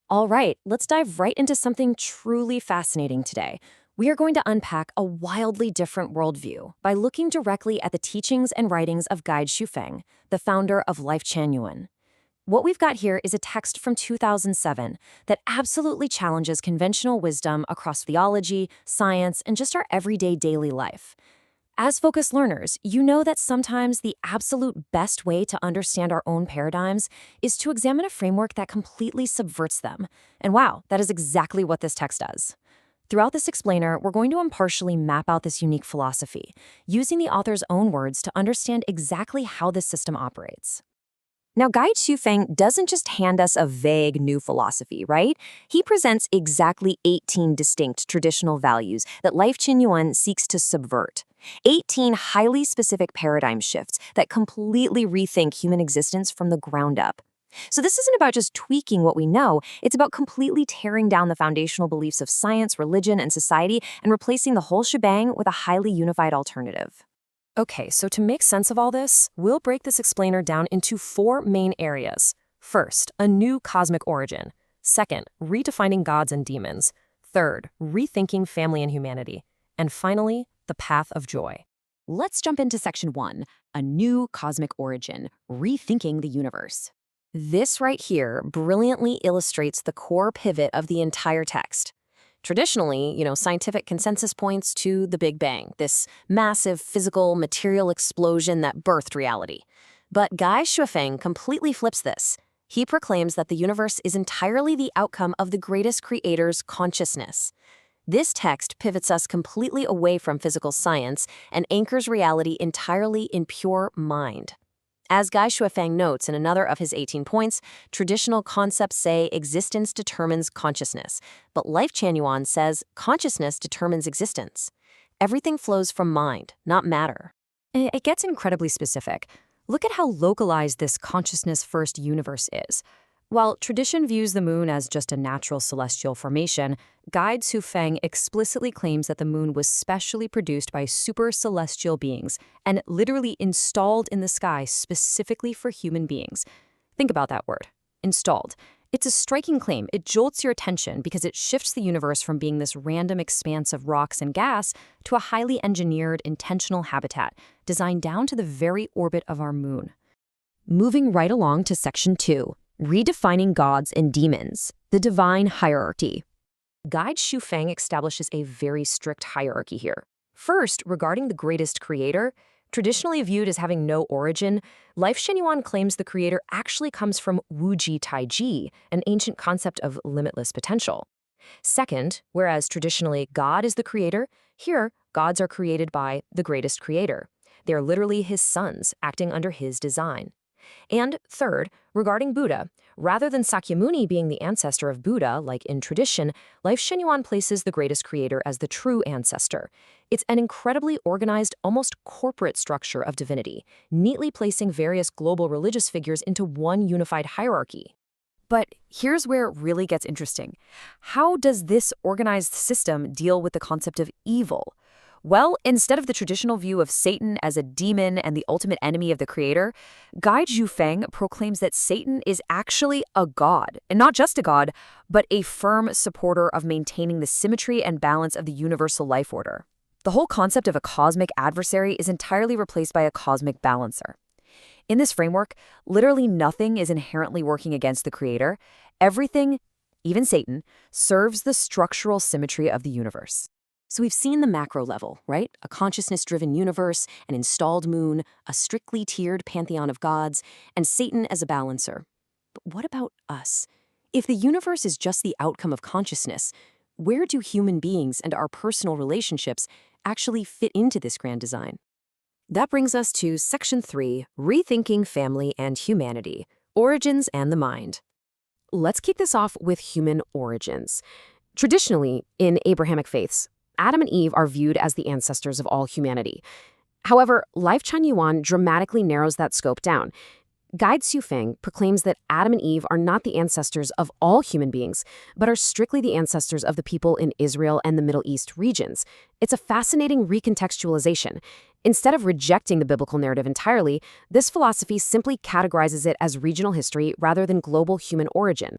All right, let's dive right into something truly fascinating today. We are going to unpack a wildly different worldview by looking directly at the teachings and writings of Guide Shufeng, the founder of Lifechanyuan. What we've got here is a text from 2007 that absolutely challenges conventional wisdom across theology, science, and just our everyday daily life. As focused learners, you know that sometimes the absolute best way to understand our own paradigms is to examine a framework that completely subverts them. And wow, that is exactly what this text does. Throughout this explainer, we're going to impartially map out this unique philosophy, using the author's own words to understand exactly how this system operates. Now, Guy Shufeng doesn't just hand us a vague new philosophy, right? He presents exactly 18 distinct traditional values that Lifechanyuan seeks to subvert. 18 highly specific paradigm shifts that completely rethink human existence from the ground up. So this isn't about just tweaking what we know, it's about completely tearing down the foundational beliefs of science, religion, and society and replacing the whole shebang with a highly unified alternative. Okay, so to make sense of all this, we'll break this explainer down into 4 main areas. First, a new cosmic origin. Second, redefining gods and demons. Third, rethinking family and humanity. And finally, the path of joy. Let's jump into section 1, a new cosmic origin, rethinking the universe. This right here brilliantly illustrates the core pivot of the entire text. Traditionally, scientific consensus points to the Big Bang, this massive physical, material explosion that birthed reality. But Guy Shufeng completely flips this. He proclaims that the universe is entirely the outcome of the greatest creator's consciousness. This text pivots us completely away from physical science and anchors reality entirely in pure mind. As Guy Shufeng notes in another of his 18 points, traditional concepts say existence determines consciousness, but Lifechanyuan says consciousness determines existence. Everything flows from mind, not matter. It gets incredibly specific. Look at how localized this consciousness-first universe is. While tradition views the moon as just a natural celestial formation, Guide Shufeng explicitly claims that the moon was specially produced by super-celestial beings and literally installed in the sky specifically for human beings. Think about that word, installed. It's a striking claim. It jolts your attention because it shifts the universe from being this random expanse of rocks and gas to a highly engineered, intentional habitat, designed down to the very orbit of our moon. Moving right along to section 2. Redefining gods and demons, the divine hierarchy. Guide Shufeng establishes a very strict hierarchy here. First, regarding the greatest creator, traditionally viewed as having no origin, Lifechanyuan claims the creator actually comes from Wuji Taiji, an ancient concept of limitless potential. Second, whereas traditionally God is the creator, here gods are created by the greatest creator. They are literally his sons, acting under his design. And third, regarding Buddha, rather than Sakyamuni being the ancestor of Buddha, like in tradition, Lifechanyuan places the greatest creator as the true ancestor. It's an incredibly organized, almost corporate structure of divinity, neatly placing various global religious figures into one unified hierarchy. But here's where it really gets interesting. How does this organized system deal with the concept of evil? Well, instead of the traditional view of Satan as a demon and the ultimate enemy of the creator, Guy Shufeng proclaims that Satan is actually a god, and not just a god, but a firm supporter of maintaining the symmetry and balance of the universal life order. The whole concept of a cosmic adversary is entirely replaced by a cosmic balancer. In this framework, literally nothing is inherently working against the creator. Everything, even Satan, serves the structural symmetry of the universe. So we've seen the macro level, right? A consciousness-driven universe, an installed moon, a strictly tiered pantheon of gods, and Satan as a balancer. But what about us? If the universe is just the outcome of consciousness, where do human beings and our personal relationships actually fit into this grand design? That brings us to Section 3, Rethinking Family and Humanity, Origins and the Mind. Let's kick this off with human origins. Traditionally, in Abrahamic faiths, Adam and Eve are viewed as the ancestors of all humanity. However, Lifechanyuan dramatically narrows that scope down. Guide Shufeng proclaims that Adam and Eve are not the ancestors of all human beings, but are strictly the ancestors of the people in Israel and the Middle East regions. It's a fascinating recontextualization. Instead of rejecting the biblical narrative entirely, this philosophy simply categorizes it as regional history rather than global human origin.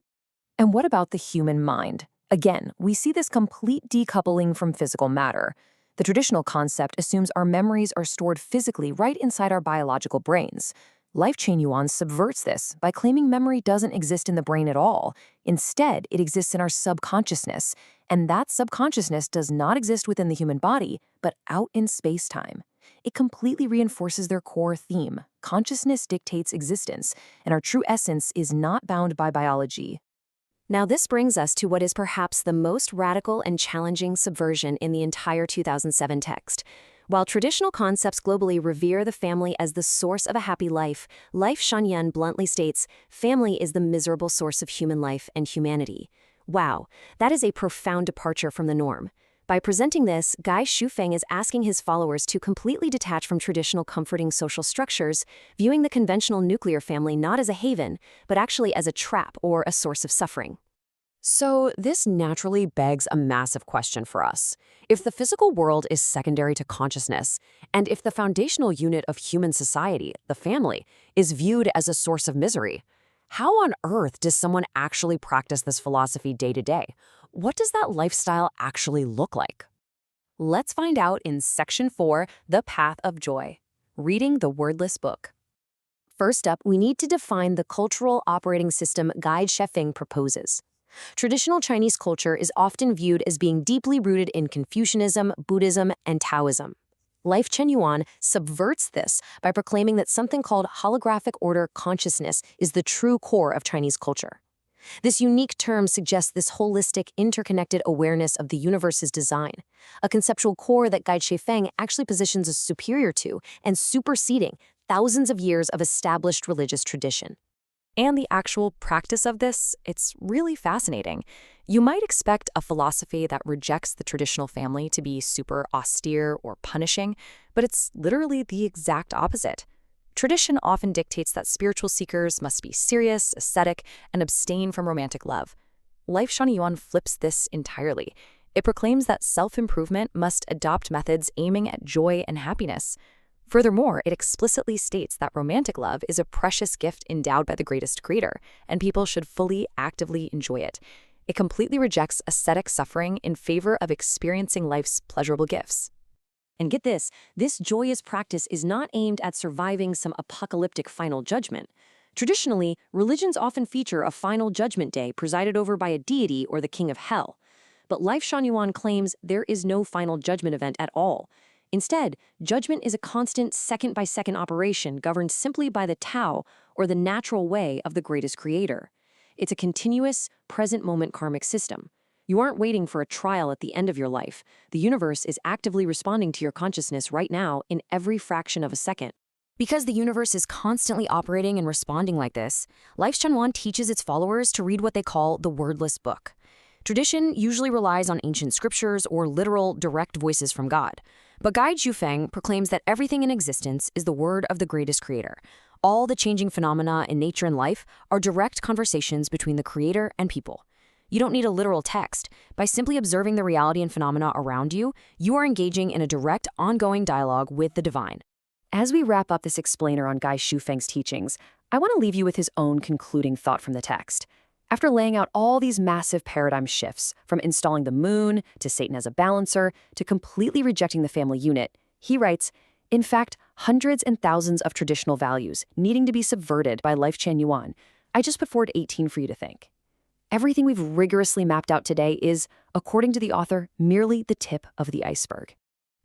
And what about the human mind? Again, we see this complete decoupling from physical matter. The traditional concept assumes our memories are stored physically right inside our biological brains. Lifechanyuan subverts this by claiming memory doesn't exist in the brain at all. Instead, it exists in our subconsciousness, and that subconsciousness does not exist within the human body, but out in space-time. It completely reinforces their core theme. Consciousness dictates existence, and our true essence is not bound by biology. Now, this brings us to what is perhaps the most radical and challenging subversion in the entire 2007 text. While traditional concepts globally revere the family as the source of a happy life, Lifechanyuan bluntly states, family is the miserable source of human life and humanity. Wow, that is a profound departure from the norm. By presenting this, Guy Shufeng is asking his followers to completely detach from traditional comforting social structures, viewing the conventional nuclear family not as a haven, but actually as a trap or a source of suffering. So this naturally begs a massive question for us. If the physical world is secondary to consciousness, and if the foundational unit of human society, the family, is viewed as a source of misery, how on earth does someone actually practice this philosophy day to day? What does that lifestyle actually look like? Let's find out in Section 4, The Path of Joy, Reading the Wordless Book. First up, we need to define the cultural operating system Guy Shufeng proposes. Traditional Chinese culture is often viewed as being deeply rooted in Confucianism, Buddhism, and Taoism. Lifechanyuan subverts this by proclaiming that something called holographic order consciousness is the true core of Chinese culture. This unique term suggests this holistic, interconnected awareness of the universe's design, a conceptual core that Guy Shufeng actually positions as superior to and superseding thousands of years of established religious tradition. And the actual practice of this, it's really fascinating. You might expect a philosophy that rejects the traditional family to be super austere or punishing, but it's literally the exact opposite. Tradition often dictates that spiritual seekers must be serious, ascetic, and abstain from romantic love. Lifechanyuan flips this entirely. It proclaims that self-improvement must adopt methods aiming at joy and happiness. Furthermore, it explicitly states that romantic love is a precious gift endowed by the greatest creator, and people should fully, actively enjoy it. It completely rejects ascetic suffering in favor of experiencing life's pleasurable gifts. And get this joyous practice is not aimed at surviving some apocalyptic final judgment. Traditionally, religions often feature a final judgment day presided over by a deity or the king of hell. But Lifechanyuan claims there is no final judgment event at all. Instead, judgment is a constant second-by-second operation governed simply by the Tao, or the natural way of the greatest creator. It's a continuous, present-moment karmic system. You aren't waiting for a trial at the end of your life. The universe is actively responding to your consciousness right now in every fraction of a second. Because the universe is constantly operating and responding like this, Lifechanyuan teaches its followers to read what they call the wordless book. Tradition usually relies on ancient scriptures or literal, direct voices from God. But Guy Shufeng proclaims that everything in existence is the word of the greatest creator. All the changing phenomena in nature and life are direct conversations between the creator and people. You don't need a literal text. By simply observing the reality and phenomena around you, you are engaging in a direct, ongoing dialogue with the divine. As we wrap up this explainer on Guy Shufeng's teachings, I want to leave you with his own concluding thought from the text. After laying out all these massive paradigm shifts, from installing the moon, to Satan as a balancer, to completely rejecting the family unit, he writes, in fact, hundreds and thousands of traditional values needing to be subverted by Lifechanyuan. I just put forward 18 for you to think. Everything we've rigorously mapped out today is, according to the author, merely the tip of the iceberg.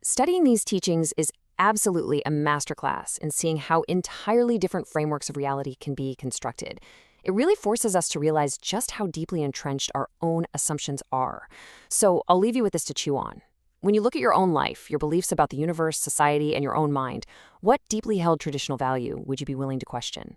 Studying these teachings is absolutely a masterclass in seeing how entirely different frameworks of reality can be constructed. It really forces us to realize just how deeply entrenched our own assumptions are. So I'll leave you with this to chew on. When you look at your own life, your beliefs about the universe, society, and your own mind, what deeply held traditional value would you be willing to question?